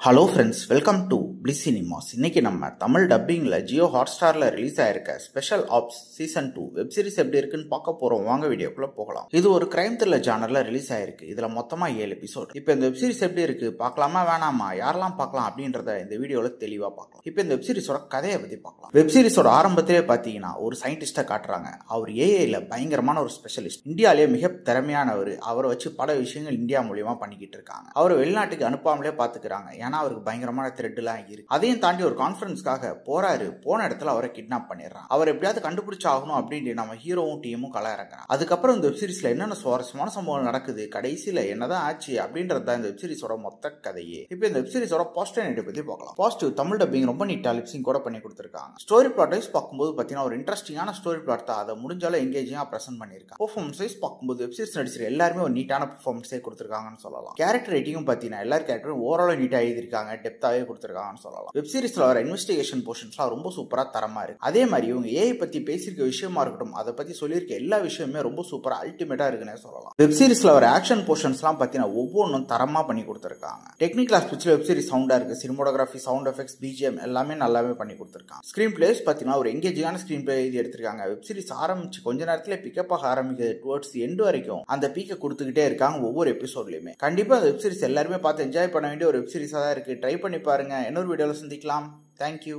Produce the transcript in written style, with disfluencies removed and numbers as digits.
Hello friends, welcome to Bliss cinemas. இன்னைக்கு நம்ம தமிழ் டப்பிங்ல ஜியோ ஹாட்ஸ்டார்ல ரிலீஸ் ஆயிருக்க special ops season 2 web series எப்படி இருக்குன்னு பார்க்க போறோம். வாங்க வீடியோக்குள்ள போகலாம். இது ஒரு கிரைம் த்ரில்லர் ஜானர்ல ரிலீஸ் ஆயிருக்கு. இதுல மொத்தமா 7 எபிசோட். இப்போ இந்த வெப் சீரிஸ் எப்படி இருக்கு, பார்க்கலாமா வேணாமா, யாரெல்லாம் பார்க்கலாம் அப்படின்றத இந்த வீடியோல தெளிவா பார்க்கலாம். இப்போ இந்த வெப் சீரிஸோட கதையை பத்தி பார்க்கலாம். வெப் சீரிஸோட ஆரம்பத்திலே பாத்தீங்கன்னா ஒரு சயின்டிஸ்டா காட்டுறாங்க. அவர் ஏஐல பயங்கரமான ஒரு ஸ்பெஷலிஸ்ட், இந்தியாலேயே மிக திறமையானவர். அவரை வச்சு பல விஷயங்கள் இந்தியா மூலியமா பண்ணிக்கிட்டு இருக்காங்க. அவரை வெளிநாட்டுக்கு அனுப்பாமலே பாத்துக்கிறாங்க. அவருக்கு பயங்கரமான த்ரெட் எல்லாம் இருக்கு. அதையும் தாண்டி ஒரு கான்ஃபரன்ஸ்க்காக போறாரு. போன இடத்துல அவரை கிட்னாப் பண்ணிடுறான். அவர் எப்படியாவது கண்டுபிடிச்சு ஆகணும் அப்படின்னு நம்ம ஹீரோவும் டீமும் கள இறங்குறாங்க. அதுக்கப்புறம் இந்த வெப் சீரிஸ்ல என்னென்ன சுவாரஸ்யமான சம்பவங்கள் நடக்குது, கடைசியில என்னதான் ஆச்சு அப்படின்றத இந்த வெப் சீரிஸோட மொத்த கதையே. இப்போ இந்த வெப் சீரிஸோட பாசிட்டிவ் நெகட்டிவ் பத்தி பார்க்கலாம். பாசிட்டிவ், தமிழ் டப்பிங் ரொம்ப நீட்டா லிப்சிங் கூட பண்ணி கொடுத்திருக்காங்க. ஸ்டோரி பிளாட் வைஸ் பார்க்கும்போது பாத்தீங்கன்னா ஒரு இன்ட்ரெஸ்டிங்கான ஸ்டோரி பிளாட் தான். அதை முடிஞ்சாலும் எங்கேஜிங்கா பிரசன்ட் பண்ணிருக்காங்க. பெர்ஃபார்மன்ஸ் வைஸ் பார்க்கும்போது வெப் சீரிஸ் நடிச்சிருக்க எல்லாருமே ஒரு நீட்டான பெர்ஃபார்மன்ஸே கொடுத்திருக்காங்கன்னு சொல்லலாம். கேரக்டர் ரைட்டிங்கும் பாத்தீங்கன்னா எல்லா கேரக்டரும் ஓவரால் நீட்டா எழுதிருக்காங்க, டெப்தாவே கொடுத்திருக்காங்கன்னு சொல்லலாம். வெப் சீரிஸ்ல வர இன்வெஸ்டிகேஷன் போர்ஷன்ஸ்லாம் ரொம்ப சூப்பரா தரமா இருக்கு. அதே மாதிரி இவங்க ஏஐ பத்தி பேசியிருக்க விஷயமா இருக்கட்டும், அதை பத்தி சொல்லியிருக்க எல்லா விஷயமே ரொம்ப சூப்பரா அல்டிமேட்டா இருக்குன்னே சொல்லலாம். வெப் சீரிஸ்ல வர ஆக்ஷன் போர்ஷன்ஸ்லாம் பாத்தீங்கன்னா ஒவ்வொன்றும் தரமா பண்ணி கொடுத்திருக்காங்க. டெக்னிக்கல் ஆஸ்பெக்ட்ஸ்ல வெப் சீரிஸ் சவுண்டா இருக்கு. சினிமோட்டோகிராஃபி, சவுண்ட் எஃபெக்ட்ஸ், பிஜிஎம் எல்லாமே நல்லாவே பண்ணி கொடுத்திருக்காங்க. ஸ்கிரீன் பிளேஸ் பாத்தீங்கன்னா ஒரு எங்கேஜிங்கான ஸ்கிரீன் பிளே எழுதி எடுத்திருக்காங்க. வெப் சீரிஸ் ஆரம்பிச்சு கொஞ்ச நேரத்துல பிக்கப் ஆக ஆரம்பிக்குது. டுவர்ட்ஸ் எண்ட் வரைக்கும் அந்த பீக்கை கொடுத்துக்கிட்டே இருக்காங்க ஒவ்வொரு எபிசோட்லயுமே. கண்டிப்பா அந்த வெப் சீரிஸ் எல்லாருமே பார்த்து என்ஜாய் பண்ண வேண்டிய ஒரு வெப் சீரிஸா தான் இருக்கு. ட்ரை பண்ணி பாருங்க. இன்னொரு வீடியோல சந்திக்கலாம். தேங்க்யூ.